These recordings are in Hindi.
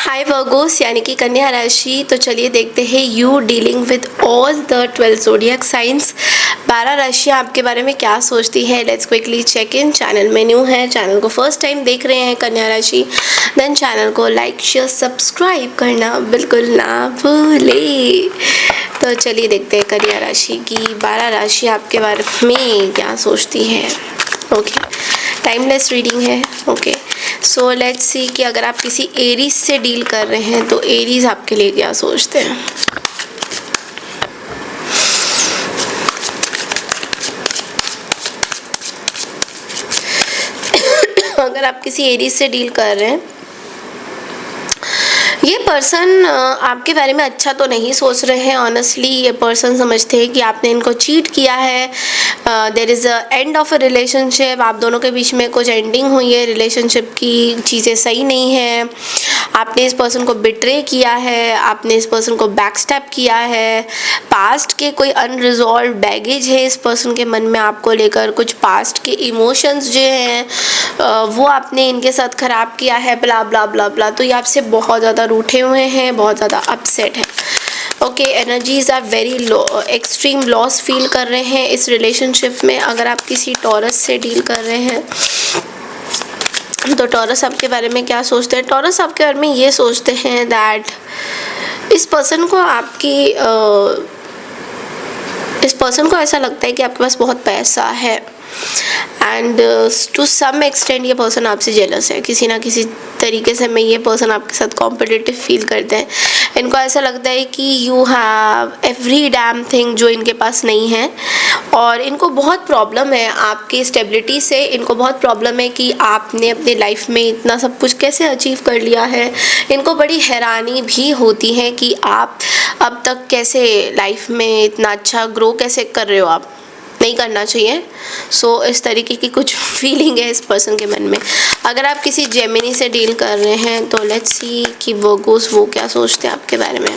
हाय वर्गोस यानी कि कन्या राशि। तो चलिए देखते हैं you dealing with all the 12 zodiac science. 12 राशियाँ आपके बारे में क्या सोचती है। Let's quickly check in. Channel में न्यू है, चैनल को फर्स्ट टाइम देख रहे हैं कन्या राशि, देन चैनल को लाइक शेयर सब्सक्राइब करना बिल्कुल ना भूले। तो चलिए देखते हैं कन्या राशि की 12 राशि आपके बारे में क्या सोचती है। ओके, टाइमलेस रीडिंग है। ओके, सो लेट्स सी कि अगर आप किसी एरीज से डील कर रहे हैं तो एरीज आपके लिए क्या सोचते हैं। अगर आप किसी एरीज से डील कर रहे हैं, ये पर्सन आपके बारे में अच्छा तो नहीं सोच रहे हैं। ऑनेस्टली ये पर्सन समझते हैं कि आपने इनको चीट किया है। There is a end of a relationship. आप दोनों के बीच में कुछ एंडिंग हुई है, रिलेशनशिप की चीज़ें सही नहीं है। आपने इस पर्सन को बिट्रे किया है, आपने इस पर्सन को बैकस्टैप किया है। पास्ट के कोई अनरिजॉल्व बैगेज है इस पर्सन के मन में आपको लेकर। कुछ पास्ट के इमोशंस जो हैं वो आपने इनके साथ ख़राब किया है, ब्ला ब्ला ब्ला ब्ला। तो ये आपसे बहुत ज़्यादा रूठे हुए हैं, बहुत ज़्यादा अपसेट है। Okay, energies are very low, extreme loss feel कर रहे हैं इस रिलेशनशिप में। अगर आप किसी टॉरस से डील कर रहे हैं तो टॉरस आपके बारे में क्या सोचते हैं। टॉरस आपके बारे में ये सोचते हैं दैट इस पर्सन को ऐसा लगता है कि आपके पास बहुत पैसा है एंड टू सम एक्सटेंट ये पर्सन आपसे जेलस है। किसी ना किसी तरीके से में ये पर्सन आपके साथ कॉम्पिटिटिव फील करते हैं। इनको ऐसा लगता है कि you have every damn thing जो इनके पास नहीं है, और इनको बहुत प्रॉब्लम है आपकी स्टेबिलिटी से। इनको बहुत प्रॉब्लम है कि आपने अपनी लाइफ में इतना सब कुछ कैसे अचीव कर लिया है। इनको बड़ी हैरानी भी होती है कि आप अब तक कैसे लाइफ में इतना अच्छा ग्रो कैसे कर रहे हो। आप नहीं करना चाहिए। सो इस तरीके की कुछ फीलिंग है इस पर्सन के मन में। अगर आप किसी जेमिनी से डील कर रहे हैं तो लेट्स सी कि वो क्या सोचते हैं आपके बारे में।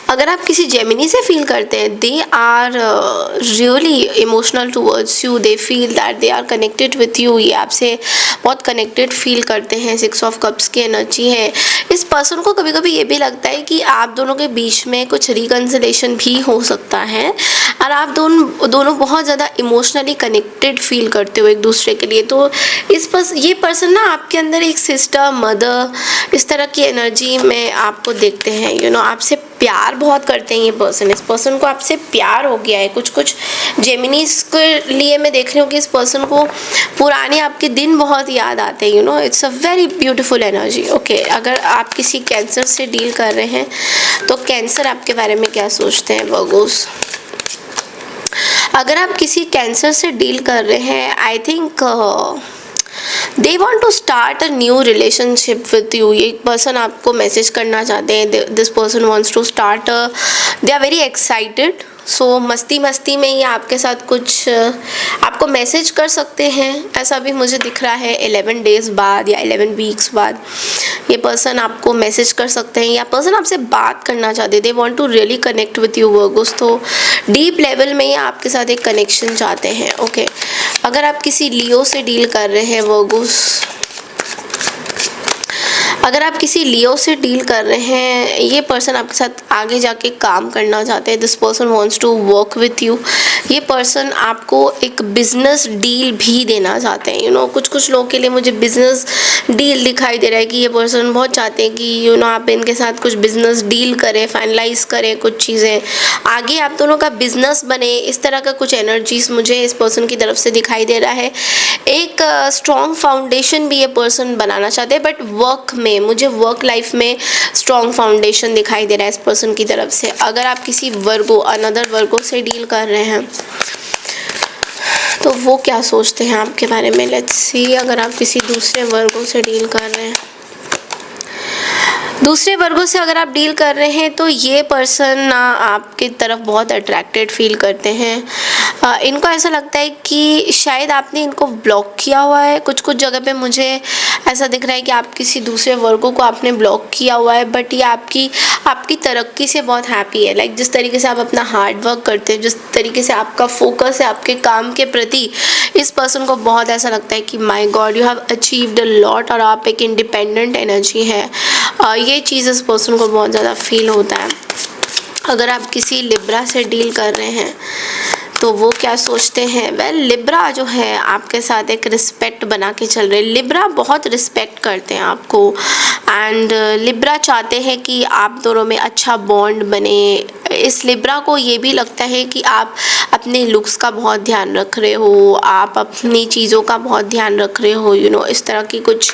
अगर आप किसी जेमिनी से फील करते हैं, they are really emotional towards you, they feel that they are connected with you. ये आपसे बहुत कनेक्टेड फील करते हैं। 6 ऑफ कप्स की एनर्जी है। इस पर्सन को कभी कभी ये भी लगता है कि आप दोनों के बीच में कुछ रिकन्सिलेशन भी हो सकता है, और आप दोनों बहुत ज़्यादा इमोशनली कनेक्टेड फील करते हो एक दूसरे के लिए। तो ये पर्सन ना आपके अंदर एक सिस्टर, मदर, इस तरह की एनर्जी में आपको देखते हैं। आपसे प्यार बहुत करते हैं ये पर्सन। इस पर्सन को आपसे प्यार हो गया है। कुछ जेमिनीज के लिए मैं देख रही हूँ कि इस पर्सन को पुराने आपके दिन बहुत याद आते हैं। It's a very beautiful energy. Okay, अगर आप किसी कैंसर से डील कर रहे हैं तो कैंसर आपके बारे में क्या सोचते हैं वर्गोस। अगर आप किसी कैंसर से डील कर रहे हैं, I think they want to start a new relationship with you. एक पर्सन आपको मैसेज करना चाहते हैं। This person wants to start, they are very excited. So मस्ती में ये आपके साथ कुछ आपको मैसेज कर सकते हैं, ऐसा भी मुझे दिख रहा है। 11 डेज़ बाद या 11 वीक्स बाद ये पर्सन आपको मैसेज कर सकते हैं, या पर्सन आपसे बात करना चाहते हैं। They want to really connect with you Virgos. तो डीप लेवल में ये आपके साथ एक कनेक्शन चाहते हैं। ओके, अगर आप किसी लियो से डील कर रहे हैं वर्गोस, अगर आप किसी लियो से डील कर रहे हैं, ये पर्सन आपके साथ आगे जाके काम करना चाहते हैं। This person wants to work with you. ये पर्सन आपको एक बिजनेस डील भी देना चाहते हैं। कुछ लोगों के लिए मुझे बिजनेस डील दिखाई दे रहा है कि ये पर्सन बहुत चाहते हैं कि आप इनके साथ कुछ बिजनेस डील करें, फाइनलाइज करें कुछ चीज़ें, आगे आप दोनों का बिजनेस बने। इस तरह का कुछ एनर्जीज मुझे इस पर्सन की तरफ से दिखाई दे रहा है। एक स्ट्रॉन्ग फाउंडेशन भी ये पर्सन बनाना चाहते हैं, बट वर्क में मुझे वर्क लाइफ में स्ट्रॉन्ग फाउंडेशन दिखाई दे रहा है इस पर्सन की तरफ से। अगर आप किसी अनदर वर्गो से डील कर रहे हैं तो वो क्या सोचते हैं आपके बारे में। लेट्स सी, अगर आप किसी दूसरे वर्गों से डील कर रहे हैं, दूसरे वर्गों से अगर आप डील कर रहे हैं तो ये पर्सन ना आपकी तरफ बहुत अट्रैक्टेड फील करते हैं। इनको ऐसा लगता है कि शायद आपने इनको ब्लॉक किया हुआ है। कुछ कुछ जगह पे मुझे ऐसा दिख रहा है कि आप किसी दूसरे वर्गों को आपने ब्लॉक किया हुआ है, बट ये आपकी तरक्की से बहुत हैप्पी है। लाइक जिस तरीके से आप अपना हार्ड वर्क करते हैं, जिस तरीके से आपका फोकस है आपके काम के प्रति, इस पर्सन को बहुत ऐसा लगता है कि my God, you have achieved a lot, और आप एक इंडिपेंडेंट एनर्जी है। ये चीज़ इस पर्सन को बहुत ज़्यादा फील होता है। अगर आप किसी लिब्रा से डील कर रहे हैं तो वो क्या सोचते हैं? वेल, लिब्रा जो है आपके साथ एक रिस्पेक्ट बना के चल रहे हैं। लिब्रा बहुत रिस्पेक्ट करते हैं आपको, एंड लिब्रा चाहते हैं कि आप दोनों में अच्छा बॉन्ड बने। इस लिब्रा को ये भी लगता है कि आप अपने लुक्स का बहुत ध्यान रख रहे हो, आप अपनी चीज़ों का बहुत ध्यान रख रहे हो, इस तरह की कुछ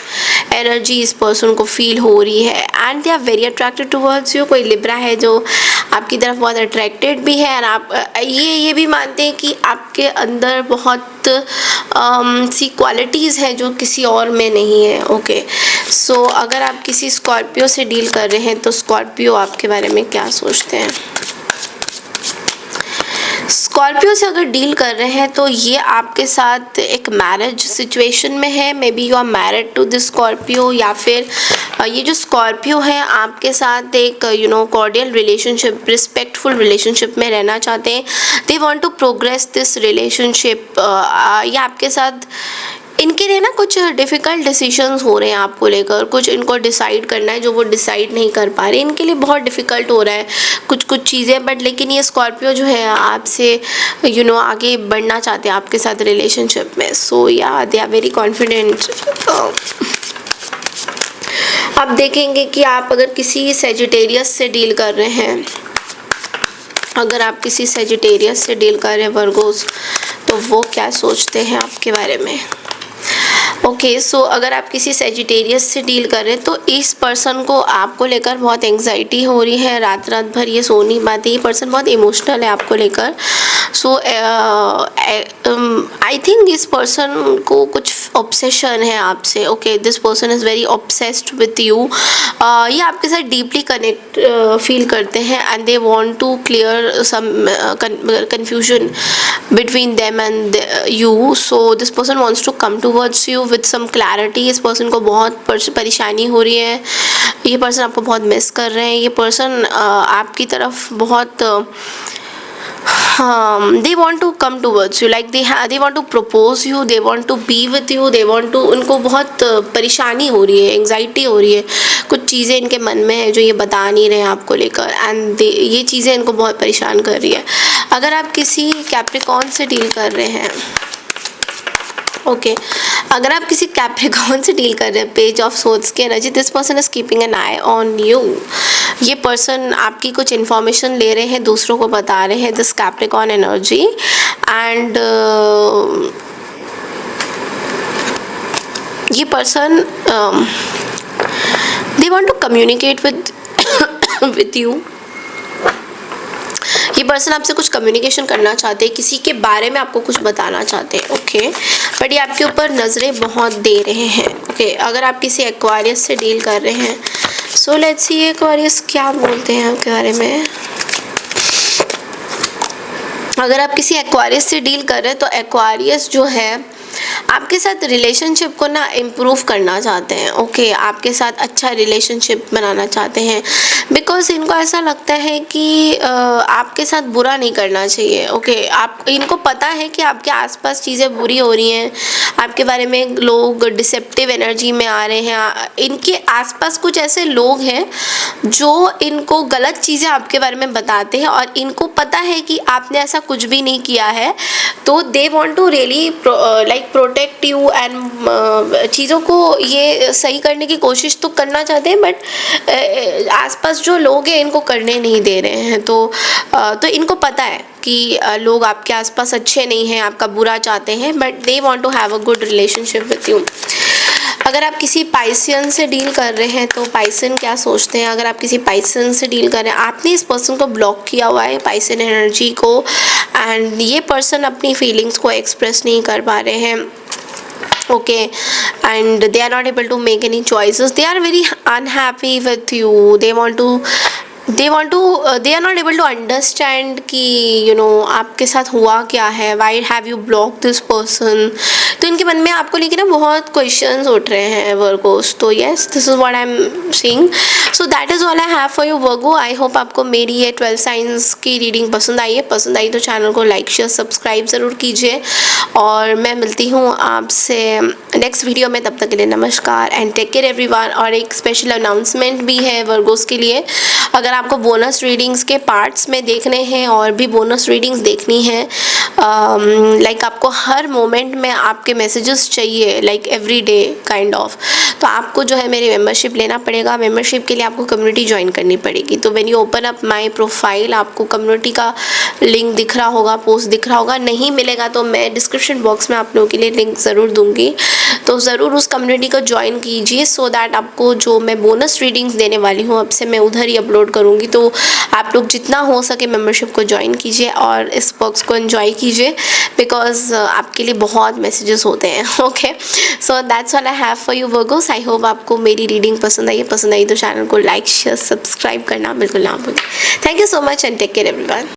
एनर्जी इस पर्सन को फील हो रही है। And they are very attracted towards you. कोई लिब्रा है जो आपकी तरफ बहुत अट्रैक्टेड भी है, और आप ये भी मानते हैं कि आपके अंदर बहुत सी क्वालिटीज़ हैं जो किसी और में नहीं है। ओके, सो अगर आप किसी स्कॉर्पियो से डील कर रहे हैं तो स्कॉर्पियो आपके बारे में क्या सोचते हैं? स्कॉर्पियो से अगर डील कर रहे हैं तो ये आपके साथ एक मैरिज सिचुएशन में है। Maybe you are married to this Scorpio, या फिर ये जो स्कॉर्पियो है आपके साथ एक कॉर्डियल रिलेशनशिप, रिस्पेक्टफुल रिलेशनशिप में रहना चाहते हैं। They want to progress this relationship. ये आपके साथ, इनके लिए ना कुछ डिफ़िकल्ट डिसीजंस हो रहे हैं आपको लेकर। कुछ इनको डिसाइड करना है जो वो डिसाइड नहीं कर पा रहे, इनके लिए बहुत डिफ़िकल्ट हो रहा है कुछ चीज़ें। बट लेकिन ये स्कॉर्पियो जो है आपसे आगे बढ़ना चाहते हैं आपके साथ रिलेशनशिप में। सो या दे आर वेरी कॉन्फिडेंट। आप देखेंगे कि आप अगर किसी सेजिटेरियस से डील कर रहे हैं, अगर आप किसी सेजिटेरियस से डील कर रहे हैं वर्गोस, तो वो क्या सोचते हैं आपके बारे में? ओके, सो अगर आप किसी सेजिटेरियस से डील कर रहे हैं तो इस पर्सन को आपको लेकर बहुत एंग्जाइटी हो रही है। रात भर ये सो नहीं पाती। ये पर्सन बहुत इमोशनल है आपको लेकर। सो आई थिंक इस पर्सन को कुछ ऑब्सेशन है आपसे। Okay, this person is very obsessed with you. ये आपके साथ डीपली कनेक्ट फील करते हैं, and they want to clear some confusion between them and you. So this person wants to come towards you with some clarity. इस पर्सन को बहुत परेशानी हो रही है। ये पर्सन आपको बहुत मिस कर रहे हैं। ये पर्सन आपकी तरफ बहुत they want to come towards you, like they want to propose you, they want to be with you, they want to, उनको बहुत परेशानी हो रही है, एंग्जाइटी हो रही है। कुछ चीज़ें इनके मन में है जो ये बता नहीं रहे हैं आपको लेकर, एंड ये चीज़ें इनको बहुत परेशान कर रही है। अगर आप किसी कैप्रिकॉर्न से डील कर रहे हैं, ओके, अगर आप किसी कैप्रिकॉर्न से डील कर रहे हैं, पेज ऑफ सोर्ड्स की energy, this person is keeping an I on you. ये पर्सन आपकी कुछ इन्फॉर्मेशन ले रहे हैं, दूसरों को बता रहे हैं, दिस कैप्रिकॉर्न एनर्जी। एंड ये person they want to communicate with you. ये पर्सन आपसे कुछ कम्युनिकेशन करना चाहते हैं, किसी के बारे में आपको कुछ बताना चाहते हैं। ओके, बट ये आपके ऊपर नज़रें बहुत दे रहे हैं। ओके, अगर आप किसी एक्वारियस से डील कर रहे हैं, सो लेट्स सी एक्वारियस क्या बोलते हैं आपके बारे में। अगर आप किसी एक्वारियस से डील कर रहे हैं तो एक्वारियस जो है आपके साथ रिलेशनशिप को ना इम्प्रूव करना चाहते हैं। ओके, आपके साथ अच्छा रिलेशनशिप बनाना चाहते हैं, बिकॉज इनको ऐसा लगता है कि आपके साथ बुरा नहीं करना चाहिए। ओके, आप इनको पता है कि आपके आसपास चीज़ें बुरी हो रही हैं, आपके बारे में लोग डिसेप्टिव एनर्जी में आ रहे हैं। इनके आसपास कुछ ऐसे लोग हैं जो इनको गलत चीज़ें आपके बारे में बताते हैं, और इनको पता है कि आपने ऐसा कुछ भी नहीं किया है। तो they want to really like protect you, and चीज़ों को ये सही करने की कोशिश तो करना चाहते हैं, बट आसपास जो लोग हैं इनको करने नहीं दे रहे हैं। तो इनको पता है कि लोग आपके आसपास अच्छे नहीं हैं, आपका बुरा चाहते हैं, but they want to have a good relationship with you. अगर आप किसी पाइसियन से डील कर रहे हैं तो पाइसियन क्या सोचते हैं? अगर आप किसी पाइसियन से डील कर रहे हैं, आपने इस पर्सन को ब्लॉक किया हुआ है, पाइसियन एनर्जी को, एंड ये पर्सन अपनी फीलिंग्स को एक्सप्रेस नहीं कर पा रहे हैं। okay, and they are not able to make any choices, they are very unhappy with you, they are not able to understand कि आपके साथ हुआ क्या है, why have you blocked this person. तो इनके मन में आपको लेके ना बहुत क्वेश्चंस उठ रहे हैं वर्गोस. तो yes, this is what I am seeing. So that is all I have for you Virgo. I hope आपको मेरी ये 12 साइंस की रीडिंग पसंद आई है. पसंद आई तो चैनल को लाइक शेयर सब्सक्राइब ज़रूर कीजिए, और मैं मिलती हूँ आपसे नेक्स्ट वीडियो में. तब तक के लिए नमस्कार एंड टेक केयर एवरीवन. और एक स्पेशल अनाउंसमेंट भी है वर्गोस के लिए. अगर आपको बोनस रीडिंग्स के पार्ट्स में देखने हैं और भी बोनस रीडिंग्स देखनी है, लाइक आपको हर मोमेंट में आपके मैसेजेस चाहिए, like every day kind of, तो आपको जो है मेरी मेंबरशिप लेना पड़ेगा. मेंबरशिप के लिए आपको कम्युनिटी ज्वाइन करनी पड़ेगी. तो when you open up my profile आपको कम्युनिटी का लिंक दिख रहा होगा, पोस्ट दिख रहा होगा. नहीं मिलेगा तो मैं डिस्क्रिप्शन बॉक्स में आप लोगों के लिए लिंक ज़रूर दूंगी. तो ज़रूर उस कम्युनिटी को ज्वाइन कीजिए, सो दैट आपको जो मैं बोनस रीडिंग्स देने वाली हूँ अब से मैं उधर ही अपलोड करूँगी. तो आप लोग जितना हो सके मेंबरशिप को ज्वाइन कीजिए और इस बॉक्स को एंजॉय कीजिए, बिकॉज आपके लिए बहुत मैसेजेस होते हैं. Okay, so that's all I have for you Virgo's. I hope आपको मेरी रीडिंग पसंद आई है. पसंद आई तो चैनल को लाइक शेयर सब्सक्राइब करना बिल्कुल ना भूलें. Thank you so much and take care everyone.